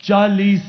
40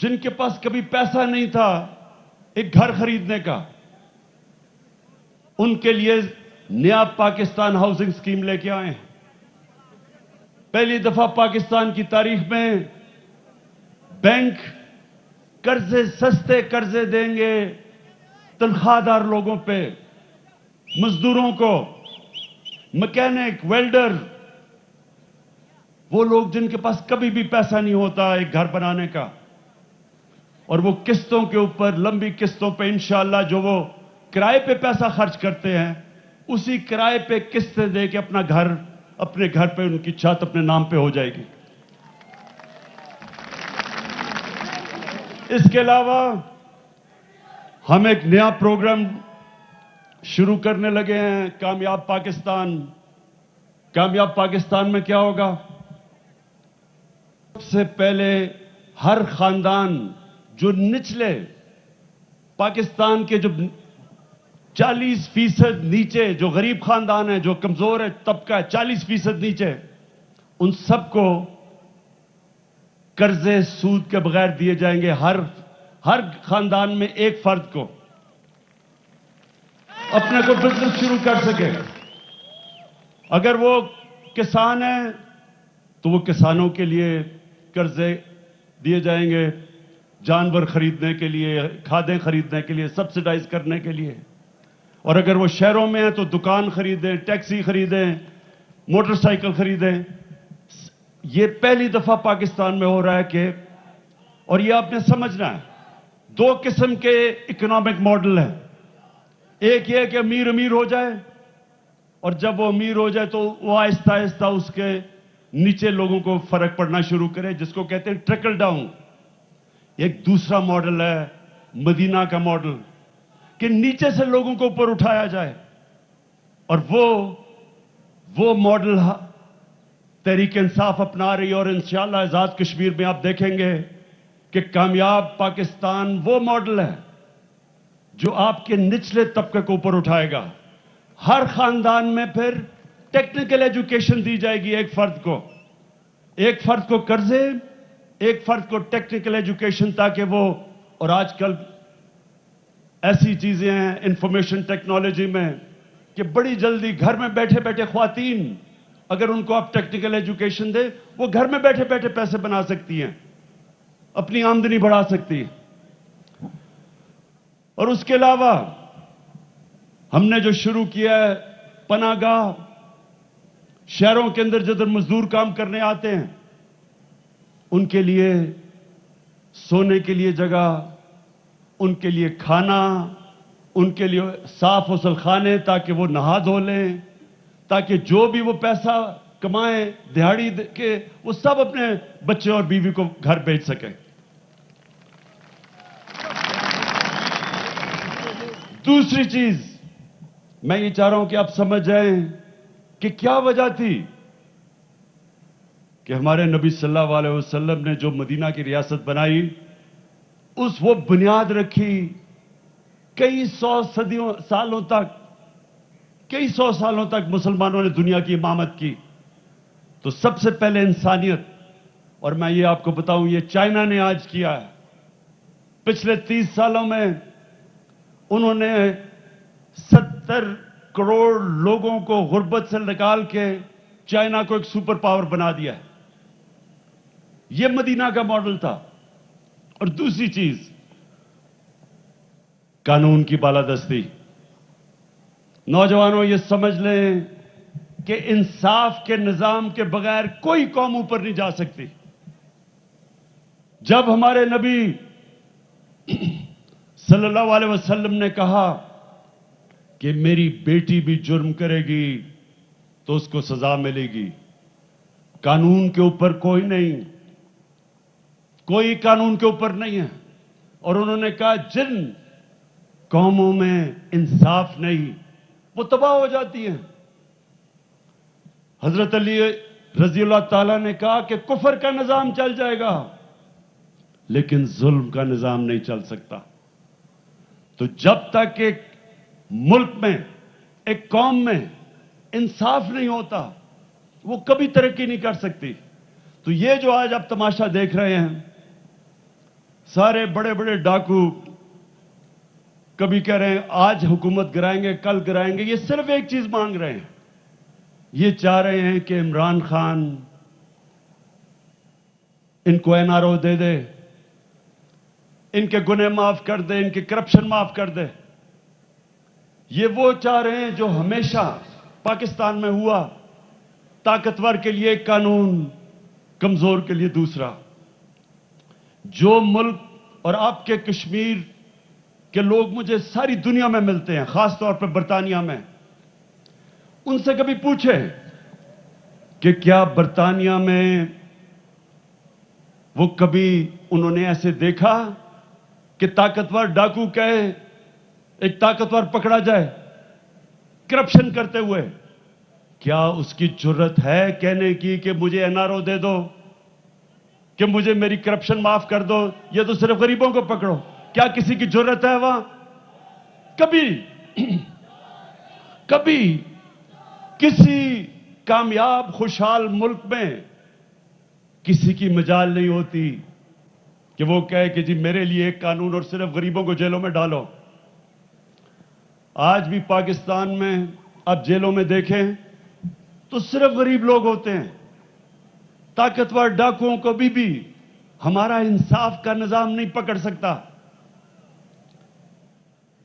جن کے پاس کبھی پیسہ نہیں تھا ایک گھر خریدنے کا، ان کے لیے نیا پاکستان ہاؤسنگ سکیم لے کے آئے ہیں۔ پہلی دفعہ پاکستان کی تاریخ میں بینک قرضے، سستے قرضے دیں گے تنخواہ دار لوگوں پہ، مزدوروں کو، مکینک، ویلڈر، وہ لوگ جن کے پاس کبھی بھی پیسہ نہیں ہوتا ایک گھر بنانے کا، اور وہ قسطوں کے اوپر، لمبی قسطوں پہ انشاءاللہ جو وہ کرائے پہ پیسہ خرچ کرتے ہیں، اسی کرائے پہ قسطیں دے کے اپنے گھر پہ ان کی چھت اپنے نام پہ ہو جائے گی۔ اس کے علاوہ ہم ایک نیا پروگرام شروع کرنے لگے ہیں، کامیاب پاکستان۔ کامیاب پاکستان میں کیا ہوگا؟ سب سے پہلے ہر خاندان جو نچلے پاکستان کے جو 40% نیچے جو غریب خاندان ہیں، جو کمزور ہے طبقہ ہے، 40% نیچے، ان سب کو قرضے سود کے بغیر دیے جائیں گے۔ ہر خاندان میں ایک فرد کو اپنے کو بزنس شروع کر سکے۔ اگر وہ کسان ہیں تو وہ کسانوں کے لیے قرضے دیے جائیں گے، جانور خریدنے کے لیے، کھادیں خریدنے کے لیے، سبسڈائز کرنے کے لیے۔ اور اگر وہ شہروں میں ہیں تو دکان خریدیں، ٹیکسی خریدیں، موٹر سائیکل خریدیں۔ یہ پہلی دفعہ پاکستان میں ہو رہا ہے کہ، اور یہ آپ نے سمجھنا ہے، دو قسم کے اکنامک ماڈل ہیں۔ ایک یہ کہ امیر امیر ہو جائے، اور جب وہ امیر ہو جائے تو وہ آہستہ آہستہ اس کے نیچے لوگوں کو فرق پڑنا شروع کرے، جس کو کہتے ہیں ٹرکل ڈاؤن۔ ایک دوسرا ماڈل ہے مدینہ کا ماڈل، کہ نیچے سے لوگوں کو اوپر اٹھایا جائے، اور وہ ماڈل تحریک انصاف اپنا رہی ہے۔ اور انشاءاللہ آزاد کشمیر میں آپ دیکھیں گے کہ کامیاب پاکستان وہ ماڈل ہے جو آپ کے نچلے طبقے کو اوپر اٹھائے گا۔ ہر خاندان میں پھر ٹیکنیکل ایجوکیشن دی جائے گی، ایک فرد کو قرضے، ایک فرد کو ٹیکنیکل ایجوکیشن، تاکہ وہ، اور آج کل ایسی چیزیں ہیں انفارمیشن ٹیکنالوجی میں کہ بڑی جلدی گھر میں بیٹھے بیٹھے خواتین، اگر ان کو آپ ٹیکنیکل ایجوکیشن دیں، وہ گھر میں بیٹھے بیٹھے پیسے بنا سکتی ہیں، اپنی آمدنی بڑھا سکتی ہیں۔ اور اس کے علاوہ ہم نے جو شروع کیا ہے پناہ گاہ، شہروں کے اندر جدھر مزدور کام کرنے آتے ہیں ان کے لیے سونے کے لیے جگہ، ان کے لیے کھانا، ان کے لیے صاف غسل خانے تاکہ وہ نہا دھو لیں، تاکہ جو بھی وہ پیسہ کمائیں دہاڑی کے، وہ سب اپنے بچے اور بیوی کو گھر بھیج سکیں۔ دوسری چیز میں یہ چاہ رہا ہوں کہ آپ سمجھ جائیں کہ کیا وجہ تھی کہ ہمارے نبی صلی اللہ علیہ وسلم نے جو مدینہ کی ریاست بنائی، وہ بنیاد رکھی کئی سو سالوں تک مسلمانوں نے دنیا کی امامت کی۔ تو سب سے پہلے انسانیت، اور میں یہ آپ کو بتاؤں یہ چائنا نے آج کیا ہے۔ پچھلے 30 سالوں میں انہوں نے 70 کروڑ لوگوں کو غربت سے نکال کے چائنا کو ایک سپر پاور بنا دیا ہے۔ یہ مدینہ کا ماڈل تھا۔ اور دوسری چیز، قانون کی بالادستی۔ نوجوانوں یہ سمجھ لیں کہ انصاف کے نظام کے بغیر کوئی قوم اوپر نہیں جا سکتی۔ جب ہمارے نبی صلی اللہ علیہ وسلم نے کہا کہ میری بیٹی بھی جرم کرے گی تو اس کو سزا ملے گی، قانون کے اوپر کوئی نہیں، کوئی قانون کے اوپر نہیں ہے۔ اور انہوں نے کہا جن قوموں میں انصاف نہیں وہ تباہ ہو جاتی ہیں۔ حضرت علی رضی اللہ تعالیٰ نے کہا کہ کفر کا نظام چل جائے گا لیکن ظلم کا نظام نہیں چل سکتا۔ تو جب تک ایک ملک میں، ایک قوم میں انصاف نہیں ہوتا وہ کبھی ترقی نہیں کر سکتی۔ تو یہ جو آج آپ تماشا دیکھ رہے ہیں، سارے بڑے بڑے ڈاکو کبھی کہہ رہے ہیں آج حکومت گرائیں گے، کل گرائیں گے. یہ صرف ایک چیز مانگ رہے ہیں. یہ چاہ رہے ہیں کہ عمران خان ان کو NRO دے دے، ان کے گناہ معاف کر دے، ان کے کرپشن معاف کر دے. یہ وہ چاہ رہے ہیں جو ہمیشہ پاکستان میں ہوا، طاقتور کے لیے ایک قانون، کمزور کے لیے دوسرا. جو ملک اور آپ کے کشمیر کے لوگ مجھے ساری دنیا میں ملتے ہیں، خاص طور پہ برطانیہ میں، ان سے کبھی پوچھے کہ کیا برطانیہ میں وہ کبھی انہوں نے ایسے دیکھا کہ طاقتور ڈاکو کہے ایک طاقتور پکڑا جائے کرپشن کرتے ہوئے؟ کیا اس کی جرت ہے کہنے کی کہ مجھے NRO دے دو، کہ مجھے میری کرپشن معاف کر دو، یہ تو صرف غریبوں کو پکڑو؟ کیا کسی کی جرت ہے وہاں؟ کبھی کسی کامیاب خوشحال ملک میں کسی کی مجال نہیں ہوتی کہ وہ کہے کہ جی میرے لیے ایک قانون اور صرف غریبوں کو جیلوں میں ڈالو. آج بھی پاکستان میں آپ جیلوں میں دیکھیں تو صرف غریب لوگ ہوتے ہیں. طاقتور ڈاکوؤں کو بھی ہمارا انصاف کا نظام نہیں پکڑ سکتا.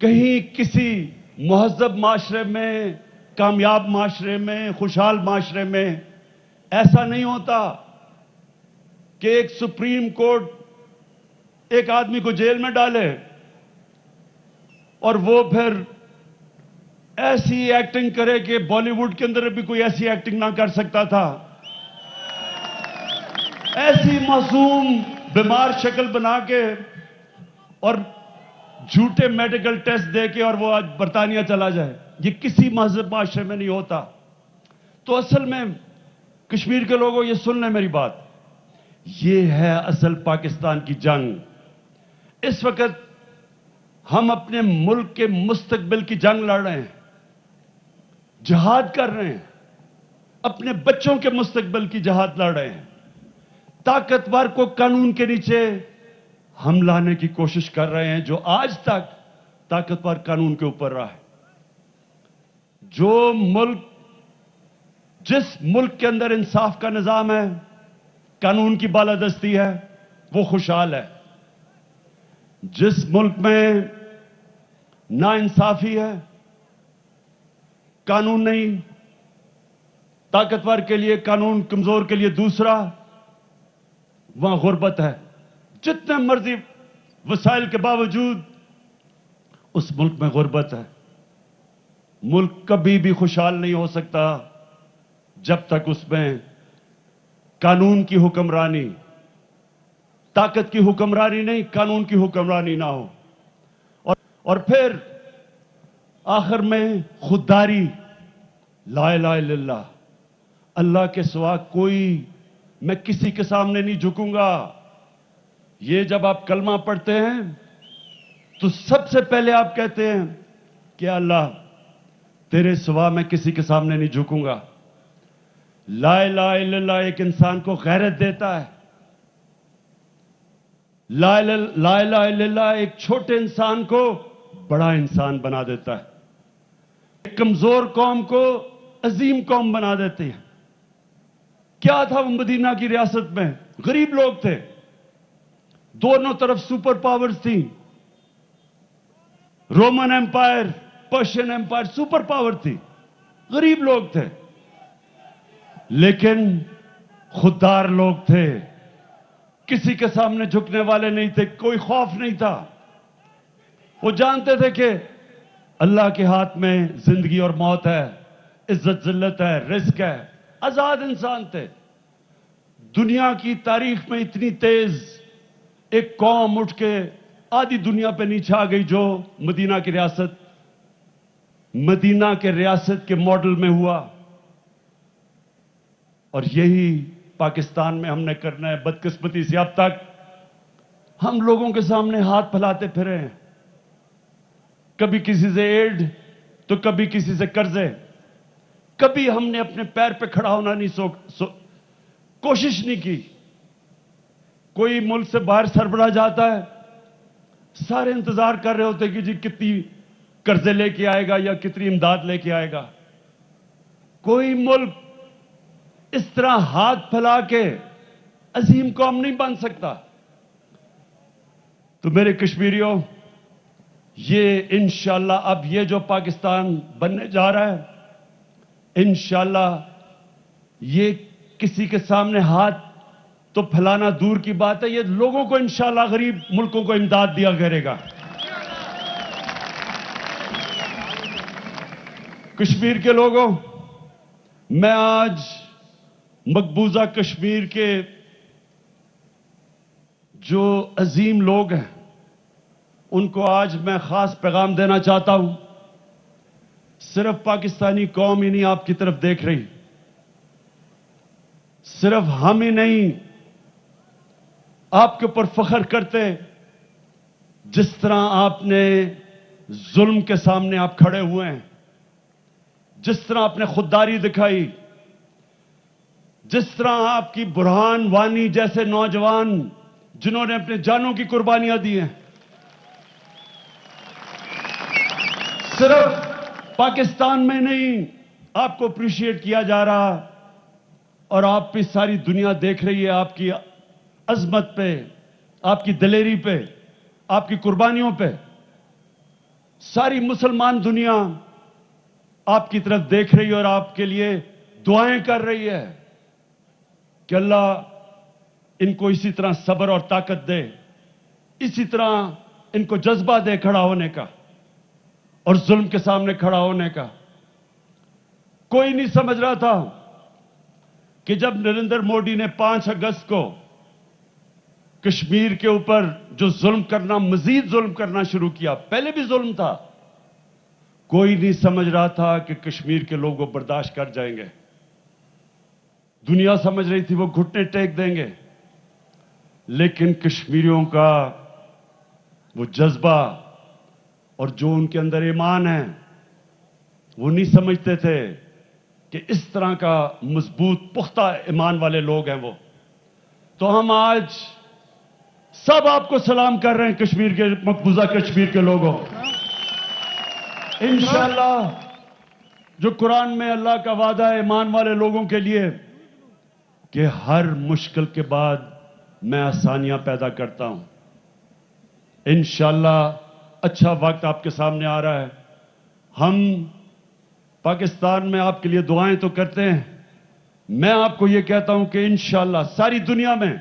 کہیں کسی مہذب معاشرے میں، کامیاب معاشرے میں، خوشحال معاشرے میں ایسا نہیں ہوتا کہ ایک سپریم کورٹ ایک آدمی کو جیل میں ڈالے اور وہ پھر ایسی ایکٹنگ کرے کہ بالی ووڈ کے اندر بھی کوئی ایسی ایکٹنگ نہ کر سکتا تھا. ایسی معصوم بیمار شکل بنا کے اور جھوٹے میڈیکل ٹیسٹ دے کے اور وہ آج برطانیہ چلا جائے. یہ کسی مہذب معاشرے میں نہیں ہوتا. تو اصل میں کشمیر کے لوگوں یہ سن لیں میری بات، یہ ہے اصل پاکستان کی جنگ. اس وقت ہم اپنے ملک کے مستقبل کی جنگ لڑ رہے ہیں، جہاد کر رہے ہیں، اپنے بچوں کے مستقبل کی جہاد لڑ رہے ہیں. طاقتور کو قانون کے نیچے ہم لانے کی کوشش کر رہے ہیں جو آج تک طاقتور قانون کے اوپر رہا ہے. جس ملک کے اندر انصاف کا نظام ہے، قانون کی بالادستی ہے، وہ خوشحال ہے. جس ملک میں ناانصافی ہے، قانون نہیں، طاقتور کے لیے قانون، کمزور کے لیے دوسرا، وہاں غربت ہے. جتنے مرضی وسائل کے باوجود اس ملک میں غربت ہے. ملک کبھی بھی خوشحال نہیں ہو سکتا جب تک اس میں قانون کی حکمرانی، طاقت کی حکمرانی نہیں، قانون کی حکمرانی نہ ہو. اور پھر آخر میں خودداری، لا الہ الا اللہ، اللہ کے سوا کوئی، میں کسی کے سامنے نہیں جھکوں گا. یہ جب آپ کلمہ پڑھتے ہیں تو سب سے پہلے آپ کہتے ہیں کہ اللہ تیرے سوا میں کسی کے سامنے نہیں جھکوں گا. لا الہ الا اللہ ایک انسان کو غیرت دیتا ہے. لا الہ الا اللہ ایک چھوٹے انسان کو بڑا انسان بنا دیتا ہے. ایک کمزور قوم کو عظیم قوم بنا دیتے ہیں. کیا تھا وہ مدینہ کی ریاست میں؟ غریب لوگ تھے، دونوں طرف سپر پاورز تھیں. Roman empire, Persian empire super power تھی، غریب لوگ تھے لیکن خوددار لوگ تھے. کسی کے سامنے جھکنے والے نہیں تھے، کوئی خوف نہیں تھا. وہ جانتے تھے کہ اللہ کے ہاتھ میں زندگی اور موت ہے، عزت ذلت ہے، رزق ہے. آزاد انسان تھے. دنیا کی تاریخ میں اتنی تیز ایک قوم اٹھ کے آدھی دنیا پہ نیچے آ گئی جو مدینہ کی ریاست کے ماڈل میں ہوا. اور یہی پاکستان میں ہم نے کرنا ہے. بدقسمتی سے اب تک ہم لوگوں کے سامنے ہاتھ پھیلاتے پھرے ہیں، کبھی کسی سے ایڈ تو کبھی کسی سے قرضے. کبھی ہم نے اپنے پیر پہ کھڑا ہونا نہیں کوشش نہیں کی. کوئی ملک سے باہر سربراہ جاتا ہے، سارے انتظار کر رہے ہوتے کہ جی کتنی قرضے لے کے آئے گا یا کتنی امداد لے کے آئے گا. کوئی ملک اس طرح ہاتھ پھیلا کے عظیم قوم نہیں بن سکتا. تو میرے کشمیریوں، یہ انشاءاللہ اب یہ جو پاکستان بننے جا رہا ہے، انشاءاللہ یہ کسی کے سامنے ہاتھ تو پھیلانا دور کی بات ہے، یہ لوگوں کو انشاءاللہ غریب ملکوں کو امداد دیا کرے گا. کشمیر کے لوگوں، میں آج مقبوضہ کشمیر کے جو عظیم لوگ ہیں ان کو آج میں خاص پیغام دینا چاہتا ہوں. صرف پاکستانی قوم ہی نہیں آپ کی طرف دیکھ رہی، صرف ہم ہی نہیں آپ کے اوپر فخر کرتے. جس طرح آپ نے ظلم کے سامنے آپ کھڑے ہوئے ہیں، جس طرح آپ نے خودداری دکھائی، جس طرح آپ کی برہان وانی جیسے نوجوان جنہوں نے اپنے جانوں کی قربانیاں دی ہیں، صرف پاکستان میں نہیں آپ کو اپریشیٹ کیا جا رہا، اور آپ پہ ساری دنیا دیکھ رہی ہے آپ کی عظمت پہ، آپ کی دلیری پہ، آپ کی قربانیوں پہ. ساری مسلمان دنیا آپ کی طرف دیکھ رہی ہے اور آپ کے لیے دعائیں کر رہی ہے کہ اللہ ان کو اسی طرح صبر اور طاقت دے، اسی طرح ان کو جذبہ دے کھڑا ہونے کا اور ظلم کے سامنے کھڑا ہونے کا. کوئی نہیں سمجھ رہا تھا کہ جب نریندر مودی نے 5 اگست کو کشمیر کے اوپر جو ظلم کرنا، مزید ظلم کرنا شروع کیا، پہلے بھی ظلم تھا، کوئی نہیں سمجھ رہا تھا کہ کشمیر کے لوگ وہ برداشت کر جائیں گے. دنیا سمجھ رہی تھی وہ گھٹنے ٹیک دیں گے، لیکن کشمیریوں کا وہ جذبہ اور جو ان کے اندر ایمان ہے، وہ نہیں سمجھتے تھے کہ اس طرح کا مضبوط پختہ ایمان والے لوگ ہیں وہ. تو ہم آج سب آپ کو سلام کر رہے ہیں، کشمیر کے مقبوضہ کشمیر کے لوگوں. انشاءاللہ جو قرآن میں اللہ کا وعدہ ہے ایمان والے لوگوں کے لیے کہ ہر مشکل کے بعد میں آسانیاں پیدا کرتا ہوں. انشاءاللہ اچھا وقت آپ کے سامنے آ رہا ہے. ہم پاکستان میں آپ کے لیے دعائیں تو کرتے ہیں، میں آپ کو یہ کہتا ہوں کہ انشاءاللہ ساری دنیا میں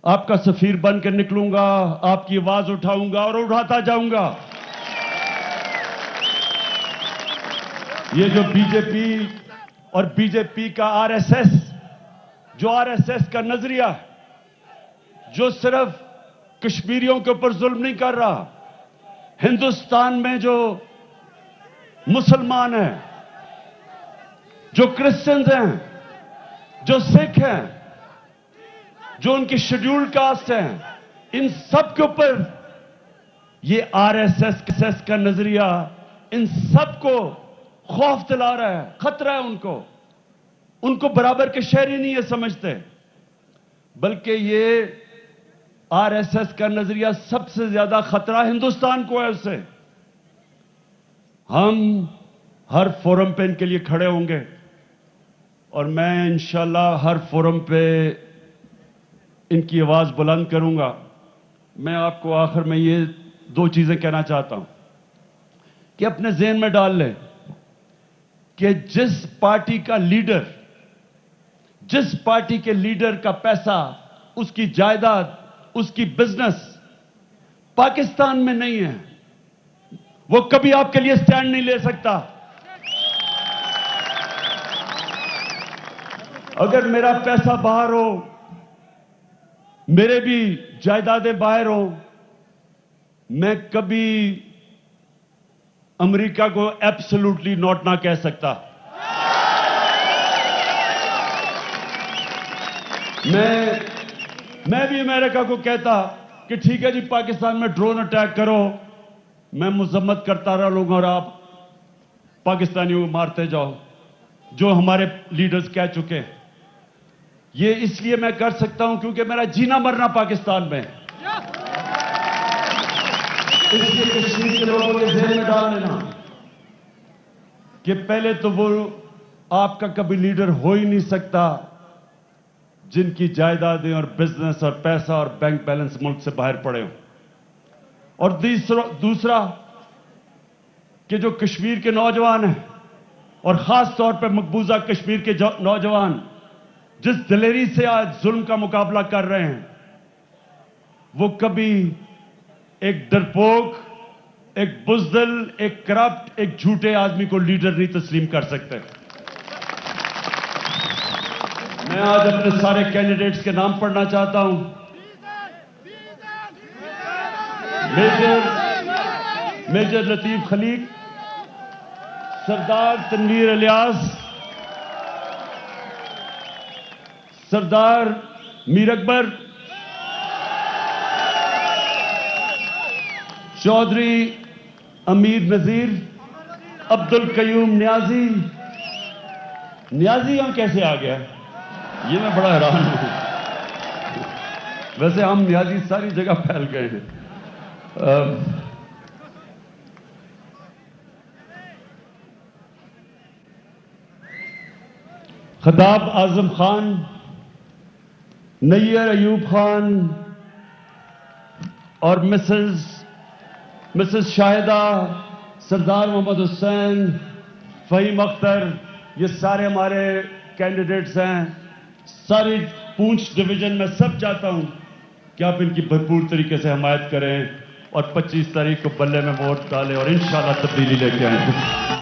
آپ کا سفیر بن کے نکلوں گا، آپ کی آواز اٹھاؤں گا اور اٹھاتا جاؤں گا. یہ جو بی جے پی اور بی جے پی کا آر ایس ایس کا نظریہ جو صرف کشمیریوں کے اوپر ظلم نہیں کر رہا، ہندوستان میں جو مسلمان ہیں، جو کرسچنز ہیں، جو سکھ ہیں، جو ان کی شیڈیولڈ کاسٹ ہیں، ان سب کے اوپر یہ آر ایس ایس کا نظریہ ان سب کو خوف دلا رہا ہے، خطرہ ہے ان کو برابر کے شہری نہیں یہ سمجھتے، بلکہ یہ آر ایس ایس کا نظریہ سب سے زیادہ خطرہ ہندوستان کو ہے. اس سے ہم ہر فورم پہ ان کے لیے کھڑے ہوں گے، اور میں انشاءاللہ ہر فورم پہ ان کی آواز بلند کروں گا. میں آپ کو آخر میں یہ 2 چیزیں کہنا چاہتا ہوں کہ اپنے ذہن میں ڈال لیں کہ جس پارٹی کے لیڈر کا پیسہ، اس کی جائیداد، اس کی بزنس پاکستان میں نہیں ہے، وہ کبھی آپ کے لیے سٹینڈ نہیں لے سکتا. اگر میرا پیسہ باہر ہو، میرے بھی جائیدادیں باہر ہوں، میں کبھی امریکہ کو ایبسولوٹلی نوٹ نہ کہہ سکتا. میں بھی امریکہ کو کہتا کہ ٹھیک ہے جی پاکستان میں ڈرون اٹیک کرو، میں مذمت کرتا رہوں گا اور آپ پاکستانیوں کو مارتے جاؤ، جو ہمارے لیڈرز کہہ چکے ہیں. یہ اس لیے میں کر سکتا ہوں کیونکہ میرا جینا مرنا پاکستان میں ہے۔ اس لیے کشمیر کے لوگوں کے ذہن میں ڈال لینا کہ پہلے تو وہ آپ کا کبھی لیڈر ہو ہی نہیں سکتا جن کی جائیدادیں اور بزنس اور پیسہ اور بینک بیلنس ملک سے باہر پڑے ہوں، اور دوسرا کہ جو کشمیر کے نوجوان ہیں اور خاص طور پہ مقبوضہ کشمیر کے نوجوان جس دلیری سے آج ظلم کا مقابلہ کر رہے ہیں، وہ کبھی ایک ڈرپوک، ایک بزدل، ایک کرپٹ، ایک جھوٹے آدمی کو لیڈر نہیں تسلیم کر سکتے۔ میں آج اپنے سارے کینڈیڈیٹس کے نام پڑھنا چاہتا ہوں۔ میجر لطیف خلیق، سردار تنویر الیاس، سردار میر اکبر، چودھری امیر نذیر، عبد القیوم نیازی۔ نیازی ہم کیسے آ گیا؟ یہ میں بڑا حیران ہوں۔ ویسے ہم نیازی ساری جگہ پھیل گئے ہیں۔ خطاب اعظم خان، نیّر ایوب خان اور مسز شاہدہ، سردار محمد حسین، فہیم اختر، یہ سارے ہمارے کینڈیڈیٹس ہیں۔ ساری پونچھ ڈویژن میں سب چاہتا ہوں کہ آپ ان کی بھرپور طریقے سے حمایت کریں اور 25 تاریخ کو بلے میں ووٹ ڈالیں اور انشاءاللہ تبدیلی لے کے آئیں۔